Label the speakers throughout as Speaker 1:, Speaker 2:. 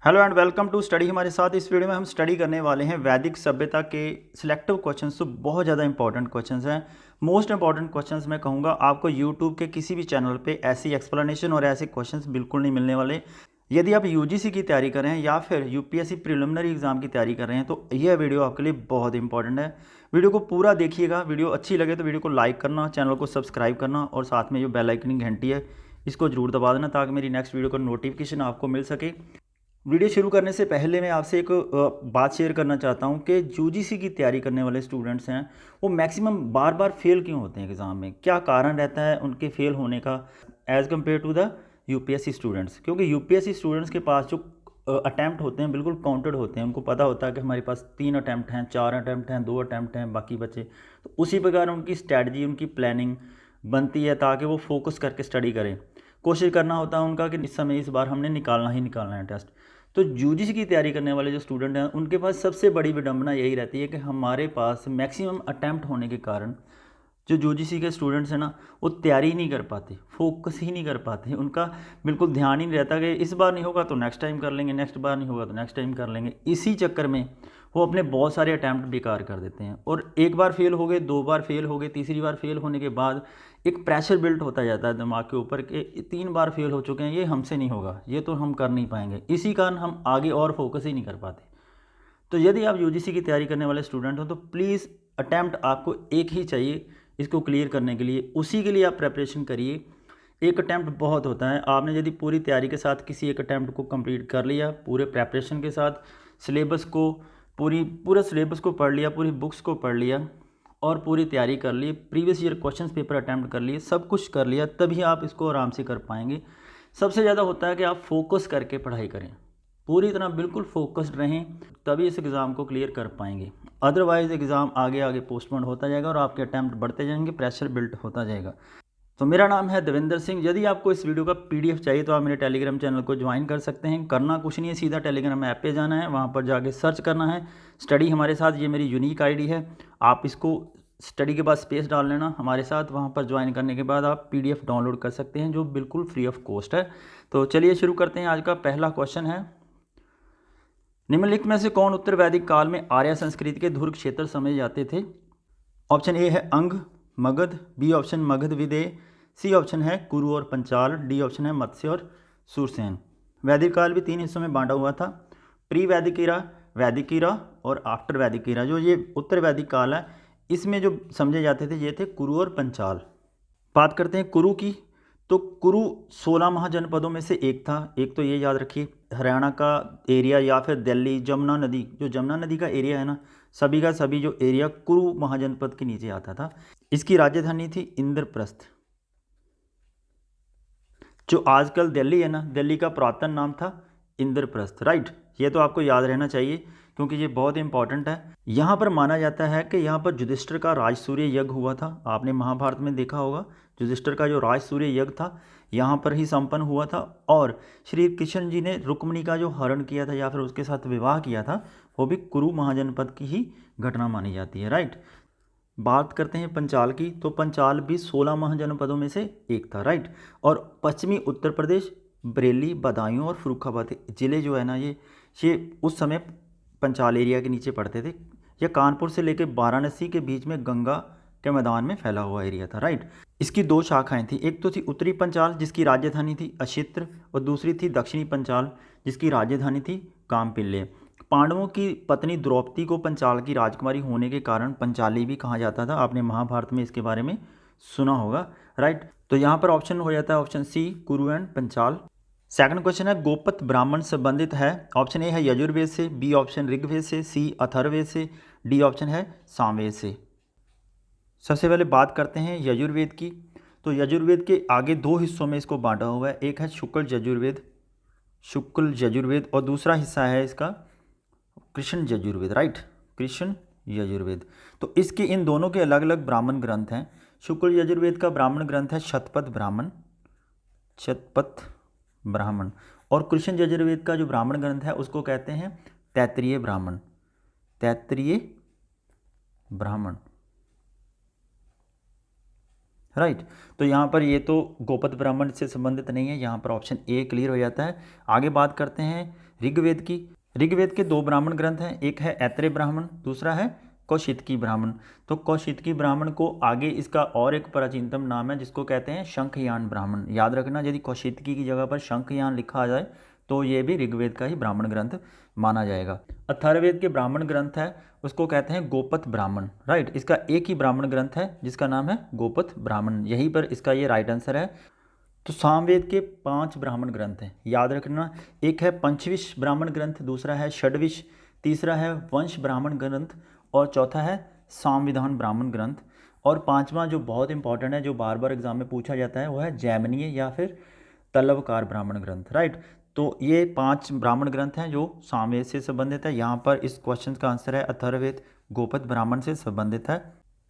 Speaker 1: Hello and welcome to study. हमारे साथ इस वीडियो में हम स्टडी करने वाले हैं वैदिक सभ्यता के सिलेक्टिव क्वेश्चंस। तो बहुत ज़्यादा इंपॉर्टेंट क्वेश्चंस हैं। मोस्ट इंपॉर्टेंट क्वेश्चंस मैं कहूँगा आपको यूट्यूब के किसी भी चैनल पे ऐसी एक्सप्लेनेशन और ऐसे क्वेश्चंस बिल्कुल नहीं मिलने वाले। यदि आप यूजीसी की तैयारी कर रहे हैं या फिर यूपीएससी प्रिलिमिनरी एग्जाम की तैयारी कर रहे हैं तो यह वीडियो आपके लिए बहुत इंपॉर्टेंट है। वीडियो को पूरा देखिएगा। वीडियो अच्छी लगे तो वीडियो को लाइक करना, चैनल को सब्सक्राइब करना और साथ में जो बेल आइकन की घंटी है इसको जरूर दबा देना ताकि मेरी नेक्स्ट वीडियो का नोटिफिकेशन आपको मिल सके। वीडियो शुरू करने से पहले मैं आपसे एक बात शेयर करना चाहता हूं कि यूजीसी की तैयारी करने वाले स्टूडेंट्स हैं वो मैक्सिमम बार बार फेल क्यों होते हैं एग्ज़ाम में, क्या कारण रहता है उनके फेल होने का as compare to the UPSC students. क्योंकि यूपीएससी स्टूडेंट्स के पास जो अटैम्प्ट होते हैं बिल्कुल काउंटेड होते हैं। उनको पता होता है कि हमारे पास 3 अटैम्प्ट हैं, 4 अटैम्प्ट हैं, 2 अटैम्प्ट हैं, बाकी बचे। तो उसी प्रकार उनकी स्ट्रैटेजी, उनकी प्लानिंग बनती है ताकि वो फोकस करके स्टडी करें। कोशिश करना होता है उनका कि इस समय इस बार हमने निकालना ही निकालना है टेस्ट। तो यूजीसी की तैयारी करने वाले जो स्टूडेंट हैं उनके पास सबसे बड़ी विडंबना यही रहती है कि हमारे पास मैक्सिमम अटैम्प्ट होने के कारण जो यूजीसी के स्टूडेंट्स हैं ना वो तैयारी ही नहीं कर पाते, फोकस ही नहीं कर पाते। उनका बिल्कुल ध्यान ही नहीं रहता कि इस बार नहीं होगा तो नेक्स्ट टाइम कर लेंगे, नेक्स्ट बार नहीं होगा तो नेक्स्ट टाइम कर लेंगे। इसी चक्कर में वो अपने बहुत सारे अटैम्प्ट बेकार कर देते हैं और एक बार फेल हो गए, 2 बार फेल हो गए, तीसरी बार फेल होने के बाद एक प्रेशर बिल्ट होता जाता है दिमाग के ऊपर कि 3 बार फेल हो चुके हैं, ये हमसे नहीं होगा, ये तो हम कर नहीं पाएंगे। इसी कारण हम आगे और फोकस ही नहीं कर पाते। तो यदि आप यूजीसी की तैयारी करने वाले स्टूडेंट हो तो प्लीज़ अटैम्प्ट आपको एक ही चाहिए इसको क्लियर करने के लिए, उसी के लिए आप प्रेपरेशन करिए। एक अटैम्प्ट बहुत होता है। आपने यदि पूरी तैयारी के साथ किसी एक अटैम्प्ट को कंप्लीट कर लिया, पूरे प्रेपरेशन के साथ सिलेबस को पूरा सिलेबस को पढ़ लिया, पूरी बुक्स को पढ़ लिया और पूरी तैयारी कर ली, previous year question paper attempt कर लिए, सब कुछ कर लिया, तभी आप इसको आराम से कर पाएंगे। सबसे ज़्यादा होता है कि आप फोकस करके पढ़ाई करें, पूरी तरह बिल्कुल फोकस्ड रहें, तभी इस एग्ज़ाम को क्लियर कर पाएंगे। अदरवाइज़ एग्ज़ाम आगे आगे पोस्टपोन होता जाएगा और आपके अटैम्प्ट बढ़ते जाएंगे, प्रेशर बिल्ट होता जाएगा। तो मेरा नाम है देवेंद्र सिंह। यदि आपको इस वीडियो का पीडीएफ चाहिए तो आप मेरे टेलीग्राम चैनल को ज्वाइन कर सकते हैं। करना कुछ नहीं है, सीधा टेलीग्राम ऐप पे जाना है, वहाँ पर जाके सर्च करना है स्टडी हमारे साथ। ये मेरी यूनिक आईडी है। आप इसको स्टडी के बाद स्पेस डाल लेना हमारे साथ। वहाँ पर ज्वाइन करने के बाद आप पीडीएफ डाउनलोड कर सकते हैं जो बिल्कुल फ्री ऑफ कॉस्ट है। तो चलिए शुरू करते हैं। आज का पहला क्वेश्चन है, निम्नलिखित में से कौन उत्तर वैदिक काल में आर्य संस्कृति के धुर क्षेत्र समझे जाते थे। ऑप्शन ए है अंग, मगध, बी ऑप्शन मगध विदेह, सी ऑप्शन है कुरु और पंचाल, डी ऑप्शन है मत्स्य और सूरसेन। वैदिक काल भी 3 हिस्सों में बांटा हुआ था, प्री वैदिक ईरा, वैदिक ईरा और आफ्टर वैदिक ईरा। जो ये उत्तर वैदिक काल है इसमें जो समझे जाते थे ये थे कुरु और पंचाल। बात करते हैं कुरु की, तो कुरु 16 महाजनपदों में से एक था। एक तो ये याद रखिए, हरियाणा का एरिया या फिर दिल्ली, जमुना नदी, जो जमुना नदी का एरिया है ना, सभी का सभी जो एरिया कुरु महाजनपद के नीचे आता था। इसकी राजधानी थी इंद्रप्रस्थ। जो आजकल दिल्ली है ना, दिल्ली का पुरातन नाम था इंद्रप्रस्थ। राइट, ये तो आपको याद रहना चाहिए क्योंकि ये बहुत इंपॉर्टेंट है। यहाँ पर माना जाता है कि यहाँ पर युधिष्ठिर का राजसूर्य यज्ञ हुआ था। आपने महाभारत में देखा होगा, युधिष्ठिर का जो राजसूर्य यज्ञ था यहाँ पर ही संपन्न हुआ था और श्री कृष्ण जी ने रुक्मिणी का जो हरण किया था या फिर उसके साथ विवाह किया था वो भी कुरु महाजनपद की ही घटना मानी जाती है। राइट, बात करते हैं पंचाल की, तो पंचाल भी 16 महाजनपदों में से एक था। राइट, और पश्चिमी उत्तर प्रदेश, बरेली, बदायूं और फर्रुखाबाद ज़िले जो है ना ये उस समय पंचाल एरिया के नीचे पड़ते थे। यह कानपुर से लेकर वाराणसी के बीच में गंगा के मैदान में फैला हुआ एरिया था। राइट, इसकी 2 शाखाएं थी, एक तो थी उत्तरी पंचाल जिसकी राजधानी थी अक्षित्र और दूसरी थी दक्षिणी पंचाल जिसकी राजधानी थी कामपिल्ले। पांडवों की पत्नी द्रौपदी को पंचाल की राजकुमारी होने के कारण पंचाली भी कहा जाता था। आपने महाभारत में इसके बारे में सुना होगा। राइट, तो यहाँ पर ऑप्शन हो जाता है ऑप्शन सी, कुरु एंड पंचाल। सेकंड क्वेश्चन है, गोपत ब्राह्मण संबंधित है। ऑप्शन ए है यजुर्वेद से, बी ऑप्शन ऋग्वेद से, सी अथर्ववेद से, डी ऑप्शन है सामवेद से। सबसे पहले बात करते हैं यजुर्वेद की। तो यजुर्वेद के आगे 2 हिस्सों में इसको बांटा हुआ है, एक है शुक्ल यजुर्वेद और दूसरा हिस्सा है इसका कृष्ण यजुर्वेद। राइट, कृष्ण यजुर्वेद। तो इसके इन दोनों के अलग अलग ब्राह्मण ग्रंथ हैं। शुक्ल यजुर्वेद का ब्राह्मण ग्रंथ है शतपथ ब्राह्मण और कृष्ण यजुर्वेद का जो ब्राह्मण ग्रंथ है उसको कहते हैं तैत्तिरीय ब्राह्मण। राइट, तो यहाँ पर ये तो गोपत ब्राह्मण से संबंधित नहीं है, यहाँ पर ऑप्शन ए क्लियर हो जाता है। आगे बात करते हैं ऋग्वेद की। ऋग्वेद के 2 ब्राह्मण ग्रंथ हैं, एक है ऐत्रेय ब्राह्मण, दूसरा है कौशितकी ब्राह्मण। तो कौशितकी ब्राह्मण को आगे इसका और एक प्राचीनतम नाम है जिसको कहते हैं शंखयान ब्राह्मण। याद रखना, यदि कौशितकी की जगह पर शंखयान लिखा आ जाए तो ये भी ऋग्वेद का ही ब्राह्मण ग्रंथ माना जाएगा। अथर्ववेद के ब्राह्मण ग्रंथ है उसको कहते हैं गोपथ ब्राह्मण, राइट। इसका एक ही ब्राह्मण ग्रंथ है जिसका नाम है गोपथ ब्राह्मण, यहीं पर इसका ये राइट आंसर है। तो सामवेद के 5 ब्राह्मण ग्रंथ हैं, याद रखना। एक है पंचविश ब्राह्मण ग्रंथ, दूसरा है षड्विश, तीसरा है वंश ब्राह्मण ग्रंथ और चौथा है सामविधान ब्राह्मण ग्रंथ। और पांचवा जो बहुत इंपॉर्टेंट है, जो बार बार एग्जाम में पूछा जाता है, वो है जैमिनीय या फिर तलवकार ब्राह्मण ग्रंथ, राइट। तो ये 5 ब्राह्मण ग्रंथ हैं जो सामवेद से संबंधित है। यहाँ पर इस क्वेश्चन का आंसर है अथर्ववेद गोपथ ब्राह्मण से संबंधित है।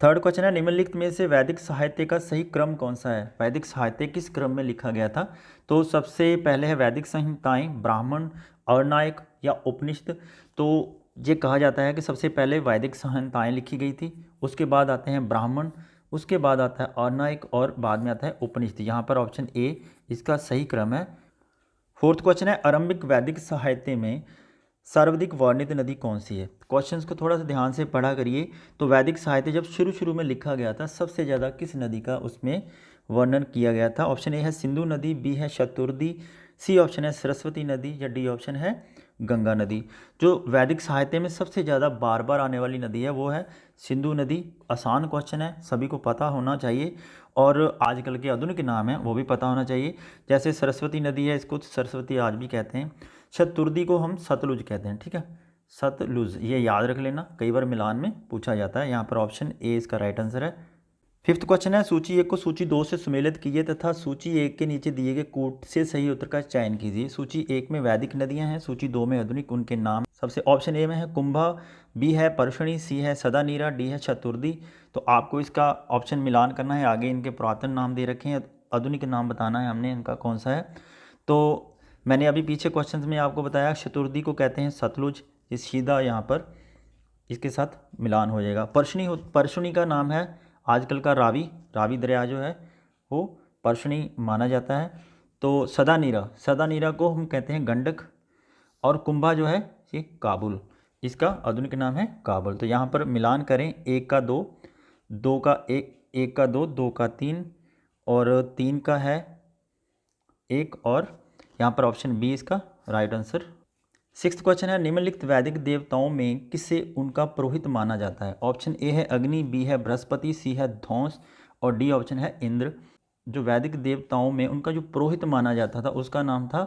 Speaker 1: थर्ड क्वेश्चन है निम्नलिखित में से वैदिक साहित्य का सही क्रम कौन सा है। वैदिक साहित्य किस क्रम में लिखा गया था। तो सबसे पहले है वैदिक संहिताएं, ब्राह्मण, अरणायक या उपनिषद। तो ये कहा जाता है कि सबसे पहले वैदिक संहिताएं लिखी गई थी, उसके बाद आते हैं ब्राह्मण, उसके बाद आता है अरणायक और बाद में आता है उपनिषद। यहाँ पर ऑप्शन ए इसका सही क्रम है। फोर्थ क्वेश्चन है आरंभिक वैदिक साहित्य में सर्वाधिक वर्णित नदी कौन सी है। क्वेश्चंस को थोड़ा सा ध्यान से पढ़ा करिए। तो वैदिक साहित्य जब शुरू में लिखा गया था, सबसे ज़्यादा किस नदी का उसमें वर्णन किया गया था। ऑप्शन ए है सिंधु नदी, बी है शतुर्दी, सी ऑप्शन है सरस्वती नदी या डी ऑप्शन है गंगा नदी। जो वैदिक साहित्य में सबसे ज़्यादा बार बार आने वाली नदी है वो है सिंधु नदी। आसान क्वेश्चन है, सभी को पता होना चाहिए और आजकल के आधुनिक नाम है वो भी पता होना चाहिए। जैसे सरस्वती नदी है, इसको सरस्वती आज भी कहते हैं। शतुर्दी को हम सतलुज कहते हैं, ठीक है, सतलुज, ये याद रख लेना, कई बार मिलान में पूछा जाता है। यहाँ पर ऑप्शन ए इसका राइट आंसर है। फिफ्थ क्वेश्चन है सूची 1 को सूची 2 से सुमेलित कीजिए तथा सूची 1 के नीचे दिए गए कूट से सही उत्तर का चयन कीजिए। सूची 1 में वैदिक नदियां हैं, सूची 2 में आधुनिक, उनके नाम। सबसे ऑप्शन ए में है कुंभा, बी है परशुणी, सी है सदानीरा, डी है शतुर्दी। तो आपको इसका ऑप्शन मिलान करना है, आगे इनके पुरातन नाम दे रखे हैं, आधुनिक नाम बताना है हमने इनका कौन सा है। तो मैंने अभी पीछे क्वेश्चंस में आपको बताया शतुर्दी को कहते हैं सतलुज, ये सीधा यहाँ पर इसके साथ मिलान हो जाएगा। परशुनी का नाम है आजकल का रावी दरिया जो है वो परशुनी माना जाता है। तो सदानीरा को हम कहते हैं गंडक और कुंभा जो है ये काबुल, इसका आधुनिक नाम है काबुल। तो यहाँ पर मिलान करें, 1 का 2, 2 का 1, 1 का 2, 2 का 3 और 3 का है 1 और यहाँ पर ऑप्शन बी इसका राइट आंसर। सिक्स्थ क्वेश्चन है निम्नलिखित वैदिक देवताओं में किसे उनका पुरोहित माना जाता है। ऑप्शन ए है अग्नि, बी है बृहस्पति, सी है ध्वंस और डी ऑप्शन है इंद्र। जो वैदिक देवताओं में उनका जो पुरोहित माना जाता था उसका नाम था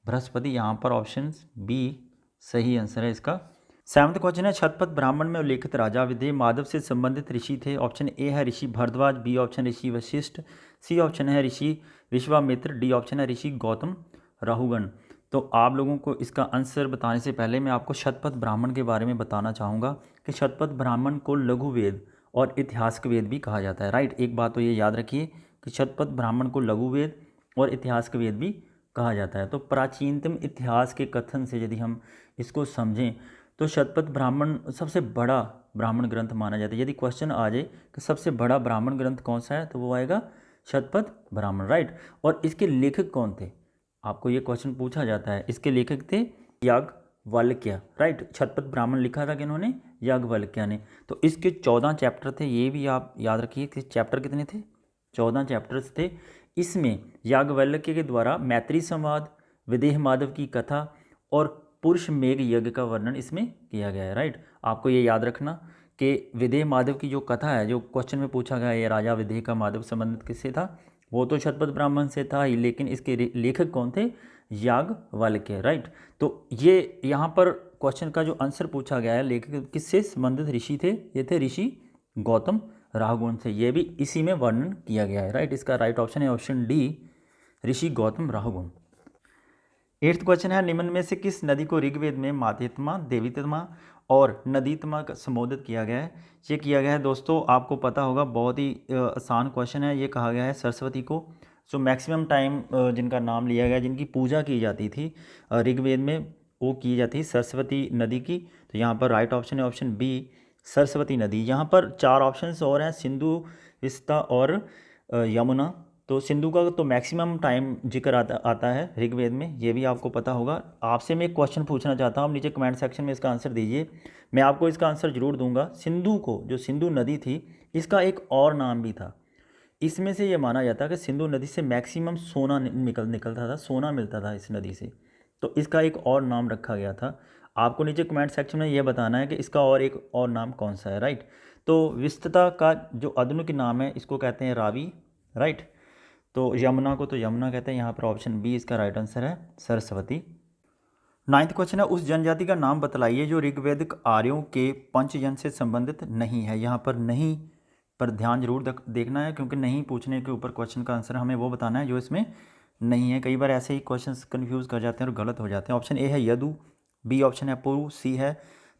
Speaker 1: बृहस्पति। यहाँ पर ऑप्शन बी सही आंसर है इसका। सेवंथ क्वेश्चन है शतपथ ब्राह्मण में उल्लेखित राजा विदेह माधव से संबंधित ऋषि थे। ऑप्शन ए है ऋषि भरद्वाज, बी ऑप्शन ऋषि वशिष्ठ, सी ऑप्शन है ऋषि विश्वामित्र, डी ऑप्शन है ऋषि गौतम राहुगण। तो आप लोगों को इसका आंसर बताने से पहले मैं आपको शतपथ ब्राह्मण के बारे में बताना चाहूँगा कि शतपथ ब्राह्मण को लघु वेद और इतिहास वेद भी कहा जाता है, राइट। एक बात तो ये याद रखिए कि शतपथ ब्राह्मण को लघु वेद और इतिहास वेद भी कहा जाता है। तो प्राचीनतम इतिहास के कथन से यदि हम इसको समझें तो शतपथ ब्राह्मण सबसे बड़ा ब्राह्मण ग्रंथ माना जाता है। यदि क्वेश्चन आ जाए कि सबसे बड़ा ब्राह्मण ग्रंथ कौन सा है तो वो आएगा शतपथ ब्राह्मण, राइट। और इसके लेखक कौन थे, आपको ये क्वेश्चन पूछा जाता है। इसके लेखक थे याज्ञवल्क्य, राइट। शतपथ ब्राह्मण लिखा था किन्होंने, याज्ञवल्क्य ने। तो इसके 14 चैप्टर थे, ये भी आप याद रखिए कि चैप्टर कितने थे, 14 चैप्टर्स थे। इसमें याज्ञवल्क्य के द्वारा मैत्री संवाद, विदेह माधव की कथा और पुरुष मेघ यज्ञ का वर्णन इसमें किया गया है, राइट। आपको ये याद रखना कि विदेह माधव की जो कथा है, जो क्वेश्चन में पूछा गया है, ये राजा विदेह का माधव संबंधित किससे था, वो तो शतपथ ब्राह्मण से था ही, लेकिन इसके लेखक कौन थे, याज्ञवल्क्य, राइट। तो ये यहाँ पर क्वेश्चन का जो आंसर पूछा गया है लेखक किससे संबंधित ऋषि थे, ये थे ऋषि गौतम राहुगुण से, ये भी इसी में वर्णन किया गया है, राइट। इसका राइट ऑप्शन है ऑप्शन डी ऋषि गौतम राहुगुण। 8th क्वेश्चन है निम्न में से किस नदी को ऋग्वेद में मातेत्मा, देवीतमा और नदीतमा का संबोधित किया गया है। ये किया गया है दोस्तों, आपको पता होगा, बहुत ही आसान क्वेश्चन है। ये कहा गया है सरस्वती को। सो मैक्सिमम टाइम जिनका नाम लिया गया, जिनकी पूजा की जाती थी ऋग्वेद में, वो की जाती सरस्वती नदी की। तो यहाँ पर राइट ऑप्शन है ऑप्शन बी सरस्वती नदी। यहाँ पर 4 ऑप्शन और हैं, सिंधु, विस्ता और यमुना। तो सिंधु का तो मैक्सिमम टाइम जिक्र आता है ऋग्वेद में, ये भी आपको पता होगा। आपसे मैं एक क्वेश्चन पूछना चाहता हूँ, आप नीचे कमेंट सेक्शन में इसका आंसर दीजिए, मैं आपको इसका आंसर जरूर दूंगा। सिंधु को, जो सिंधु नदी थी, इसका एक और नाम भी था। इसमें से ये माना जाता है कि सिंधु नदी से मैक्सिमम सोना निकलता था, सोना मिलता था इस नदी से, तो इसका एक और नाम रखा गया था। आपको नीचे कमेंट सेक्शन में ये बताना है कि इसका और एक और नाम कौन सा है, राइट। तो विस्तृता का जो आधुनिक नाम है इसको कहते हैं रावी, राइट। तो यमुना को तो यमुना कहते हैं, यहाँ पर ऑप्शन बी इसका राइट आंसर है, सरस्वती। 9th क्वेश्चन है, उस जनजाति का नाम बतलाइए जो ऋग्वैदिक आर्यों के पंचजन से संबंधित नहीं है। यहाँ पर नहीं पर ध्यान जरूर देखना है, क्योंकि नहीं पूछने के ऊपर क्वेश्चन का आंसर हमें वो बताना है जो इसमें नहीं है। कई बार ऐसे ही क्वेश्चंस कंफ्यूज कर जाते हैं और गलत हो जाते हैं। ऑप्शन ए है यदु, बी ऑप्शन है पुरु, सी है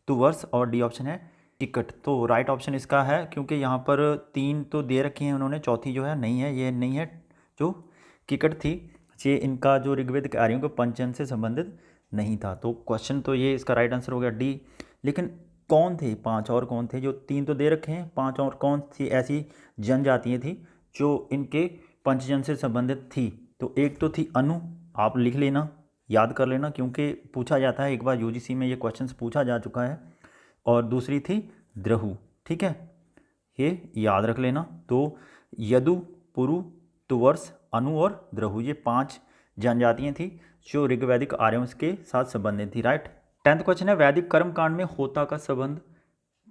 Speaker 1: तुवर्स और डी ऑप्शन है टिकट। तो राइट ऑप्शन इसका है, क्योंकि यहाँ पर 3 तो दे रखे हैं उन्होंने, चौथी जो है नहीं है, ये नहीं है जो किकट थी, ये इनका जो ऋग्वेदिक आर्यों के पंचजन से संबंधित नहीं था। तो क्वेश्चन तो ये इसका राइट आंसर हो गया डी। लेकिन कौन थे 5 और कौन थे, जो 3 तो दे रखे हैं, 5 और कौन सी ऐसी जनजातियाँ थी जो इनके पंचजन से संबंधित थी। तो एक तो थी अनु, आप लिख लेना, याद कर लेना, क्योंकि पूछा जाता है, एक बार यूजीसी में ये क्वेश्चन पूछा जा चुका है। और दूसरी थी द्रहु, ठीक है, ये याद रख लेना। तो यदु, पुरु, तुवर्स, अनु और द्रहु, ये 5 जनजातियाँ थी जो ऋग्वैदिक आर्यों के साथ संबंधित थी, राइट। 10th क्वेश्चन है, वैदिक कर्म कांड में होता का संबंध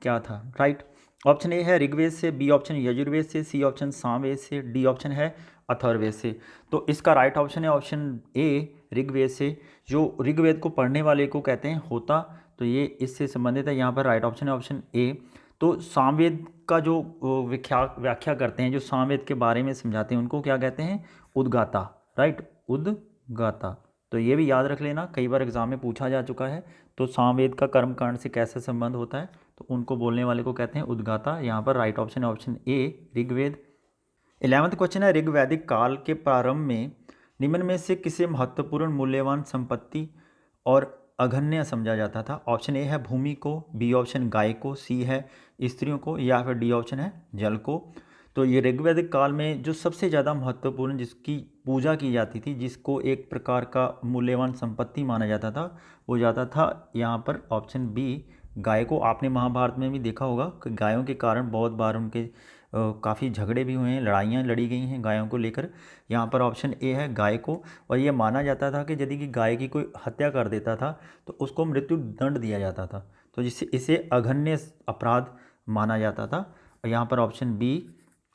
Speaker 1: क्या था, राइट। ऑप्शन ए है ऋग्वेद से, बी ऑप्शन यजुर्वेद से, सी ऑप्शन सामवेद से, डी ऑप्शन है अथर्ववेद से। तो इसका राइट ऑप्शन है ऑप्शन ए ऋग्वेद से। जो ऋग्वेद को पढ़ने वाले को कहते हैं होता, तो ये इससे संबंधित है, यहाँ पर राइट ऑप्शन है ऑप्शन ए। तो सामवेद का जो व्याख्या करते हैं, जो सामवेद के बारे में समझाते हैं, उनको क्या कहते हैं, उद्गाता, राइट, उद्गाता। तो ये भी याद रख लेना, कई बार एग्जाम में पूछा जा चुका है। तो सामवेद का कर्मकांड से कैसा संबंध होता है, तो उनको बोलने वाले को कहते हैं उद्गाता। यहाँ पर राइट ऑप्शन है option A Rigveda. 11th question है, ऋग्वैदिक काल के प्रारंभ में निम्न में से किसे महत्वपूर्ण मूल्यवान संपत्ति और अघन्य समझा जाता था। ऑप्शन ए है भूमि को, बी ऑप्शन गाय को, सी है स्त्रियों को, या फिर डी ऑप्शन है जल को। तो ये ऋग्वैदिक काल में जो सबसे ज़्यादा महत्वपूर्ण, जिसकी पूजा की जाती थी, जिसको एक प्रकार का मूल्यवान संपत्ति माना जाता था, वो जाता था यहाँ पर ऑप्शन बी गाय को। आपने महाभारत में भी देखा होगा कि गायों के कारण बहुत बार उनके काफ़ी झगड़े भी हुए हैं, लड़ाइयाँ लड़ी गई हैं गायों को लेकर। यहाँ पर ऑप्शन ए है गाय को। और ये माना जाता था कि यदि कि गाय की कोई हत्या कर देता था तो उसको मृत्यु दंड दिया जाता था, तो जिससे इसे अघन्य अपराध माना जाता था। और यहाँ पर ऑप्शन बी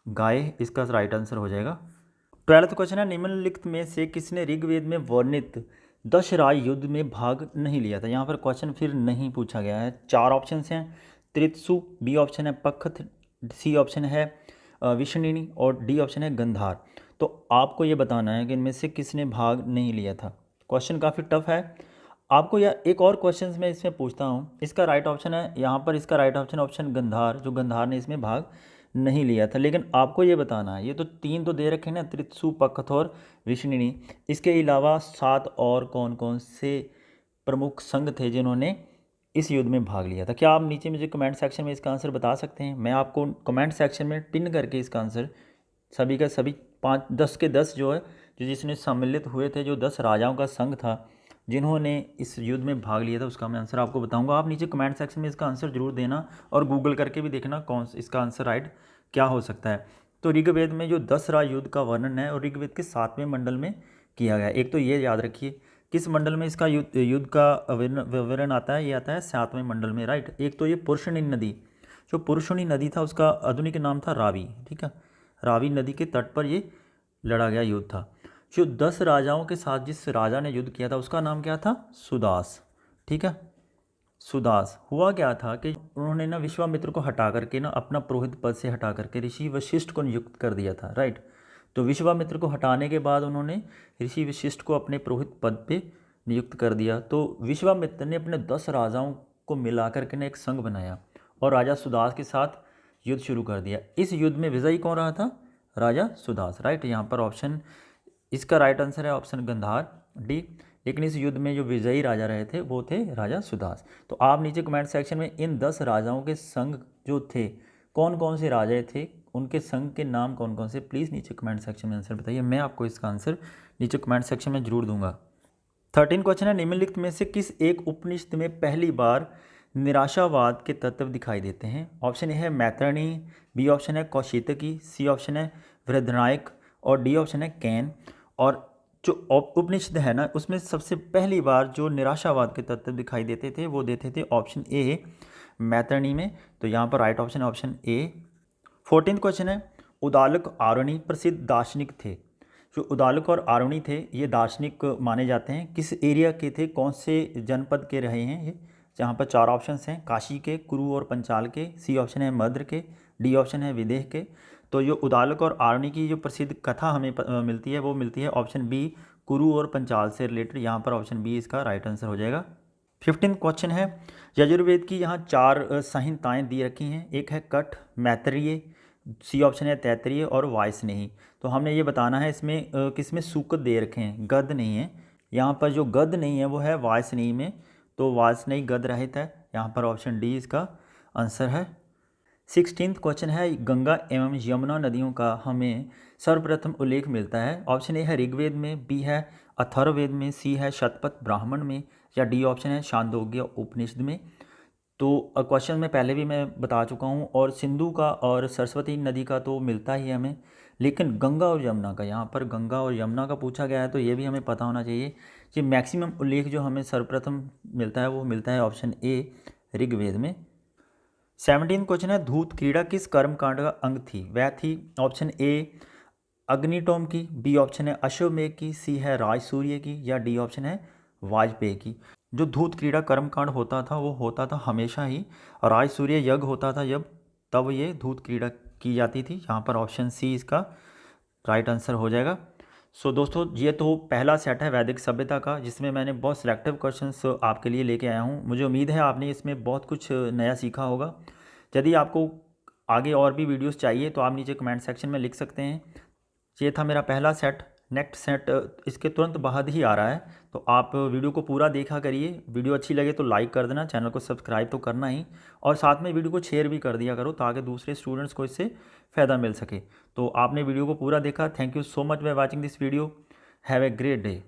Speaker 1: गाय इसका राइट आंसर हो जाएगा। 12th क्वेश्चन है, निम्नलिखित में से किसने ऋग्वेद में वर्णित दशराज युद्ध में भाग नहीं लिया था। यहाँ पर क्वेश्चन फिर नहीं पूछा गया है। 4 ऑप्शन हैं, त्रित्सु, बी ऑप्शन है पखथ, सी ऑप्शन है विष्णिनी और डी ऑप्शन है गंधार। तो आपको ये बताना है कि इनमें से किसने भाग नहीं लिया था। क्वेश्चन काफ़ी टफ है आपको। या एक और क्वेश्चन मैं इसमें पूछता हूँ, इसका राइट ऑप्शन है यहाँ पर, इसका राइट ऑप्शन ऑप्शन गंधार, जो गंधार ने इसमें भाग नहीं लिया था। लेकिन आपको ये बताना है, ये तो 3 तो दे रखे हैं ना, त्रित्सु, पखथ और विष्णिनी। इसके अलावा 7 और कौन कौन से प्रमुख संघ थे जिन्होंने इस युद्ध में भाग लिया था। क्या आप नीचे मुझे कमेंट सेक्शन में इसका आंसर बता सकते हैं। मैं आपको कमेंट सेक्शन में पिन करके इसका आंसर सभी का सभी 10 के 10 जो है, जो जिसने सम्मिलित हुए थे, जो 10 राजाओं का संघ था जिन्होंने इस युद्ध में भाग लिया था, उसका मैं आंसर आपको बताऊंगा। आप नीचे कमेंट सेक्शन में इसका आंसर जरूर देना और गूगल करके भी देखना कौन इसका आंसर राइट क्या हो सकता है। तो ऋग्वेद में जो 10 राज युद्ध का वर्णन है और ऋग्वेद के 7वें मंडल में किया गया। एक तो ये याद रखिए, किस मंडल में इसका युद्ध का विवरण आता है, ये आता है 7वें मंडल में, राइट। एक तो ये पुरुषणी नदी, जो पुरुषणी नदी था उसका आधुनिक नाम था रावी, ठीक है। रावी नदी के तट पर ये लड़ा गया युद्ध था। जो 10 राजाओं के साथ जिस राजा ने युद्ध किया था उसका नाम क्या था, सुदास, ठीक है, सुदास। हुआ क्या था कि उन्होंने ना विश्वामित्र को हटा करके ना अपना पुरोहित पद से हटा करके ऋषि वशिष्ठ को नियुक्त कर दिया था, राइट। तो विश्वामित्र को हटाने के बाद उन्होंने ऋषि वशिष्ठ को अपने पुरोहित पद पे नियुक्त कर दिया। तो विश्वामित्र ने अपने 10 राजाओं को मिला करके ना एक संघ बनाया और राजा सुदास के साथ युद्ध शुरू कर दिया। इस युद्ध में विजयी कौन रहा था, राजा सुदास, राइट। यहाँ पर ऑप्शन इसका राइट आंसर है ऑप्शन गंधार, डी। लेकिन इस युद्ध में जो विजयी राजा रहे थे वो थे राजा सुदास। तो आप नीचे कमेंट सेक्शन में इन 10 राजाओं के संघ जो थे, कौन कौन से राजा थे उनके संघ के नाम कौन कौन से, प्लीज़ नीचे कमेंट सेक्शन में आंसर बताइए, मैं आपको इसका आंसर नीचे कमेंट सेक्शन में जरूर दूंगा। 13 क्वेश्चन है, निम्नलिखित में से किस एक उपनिषद में पहली बार निराशावाद के तत्व दिखाई देते हैं? ऑप्शन ए है मैत्रेयी, बी ऑप्शन है कौशितकी, सी ऑप्शन है बृहदारण्यक और डी ऑप्शन है कैन। और जो उपनिषद है ना, उसमें सबसे पहली बार जो निराशावाद के तत्व दिखाई देते थे वो देते थे ऑप्शन ए मैत्रेयी में। तो यहाँ पर राइट ऑप्शन है ऑप्शन ए। 14 क्वेश्चन है, उदालक आरुणि प्रसिद्ध दार्शनिक थे। जो उदालक और आरुणि थे ये दार्शनिक माने जाते हैं, किस एरिया के थे, कौन से जनपद के रहे हैं ये? जहाँ पर 4 ऑप्शंस हैं, काशी के, कुरु और पंचाल के, सी ऑप्शन है मद्र के, डी ऑप्शन है विदेह के। तो जो उदालक और आरुणि की जो प्रसिद्ध कथा हमें मिलती है वो मिलती है ऑप्शन बी कुरु और पंचाल से रिलेटेड। यहाँ पर ऑप्शन बी इसका राइट आंसर हो जाएगा। 15 क्वेश्चन है, यजुर्वेद की यहाँ 4 संहिताएँ दी रखी हैं, एक है कठ, मैत्रेयी, सी ऑप्शन है तैत्तिरीय और वायस्नेही। तो हमने ये बताना है इसमें किसमें सूक्त दे रखे हैं, गद्य नहीं है। यहाँ पर जो गद्य नहीं है वो है वायस्नेही में, तो वायस्नेही गद्य रहित है। यहाँ पर ऑप्शन डी इसका आंसर है। 16 क्वेश्चन है, गंगा एवं यमुना नदियों का हमें सर्वप्रथम उल्लेख मिलता है। ऑप्शन ए है ऋग्वेद में, बी है अथर्ववेद में, सी है शतपथ ब्राह्मण में, या डी ऑप्शन है छांदोग्य उपनिषद में। तो क्वेश्चन में पहले भी मैं बता चुका हूँ, और सिंधु का और सरस्वती नदी का तो मिलता ही है हमें, लेकिन गंगा और यमुना का, यहाँ पर गंगा और यमुना का पूछा गया है तो ये भी हमें पता होना चाहिए कि मैक्सिमम उल्लेख जो हमें सर्वप्रथम मिलता है वो मिलता है ऑप्शन ए ऋग्वेद में। 17 क्वेश्चन है, धूत क्रीड़ा किस कर्मकांड का अंग थी? वह थी ऑप्शन ए अग्निटोम की, बी ऑप्शन है अश्वमेघ की, सी है राजसूर्य की, या डी ऑप्शन है वाजपेयी की। जो धूत क्रीड़ा कर्मकांड होता था वो होता था हमेशा ही राजसूर्य यज्ञ होता था जब, तब ये धूत क्रीड़ा की जाती थी। यहाँ पर ऑप्शन सी इसका राइट आंसर हो जाएगा। सो दोस्तों ये तो पहला सेट है वैदिक सभ्यता का, जिसमें मैंने बहुत सिलेक्टिव क्वेश्चंस आपके लिए लेके आया हूँ। मुझे उम्मीद है आपने इसमें बहुत कुछ नया सीखा होगा। यदि आपको आगे और भी वीडियोस चाहिए तो आप नीचे कमेंट सेक्शन में लिख सकते हैं। ये था मेरा पहला सेट, नेक्स्ट सेट इसके तुरंत बाद ही आ रहा है, तो आप वीडियो को पूरा देखा करिए। वीडियो अच्छी लगे तो लाइक कर देना, चैनल को सब्सक्राइब तो करना ही, और साथ में वीडियो को शेयर भी कर दिया करो ताकि दूसरे स्टूडेंट्स को इससे फ़ायदा मिल सके। तो आपने वीडियो को पूरा देखा, thank you so much by watching this video, have a great day.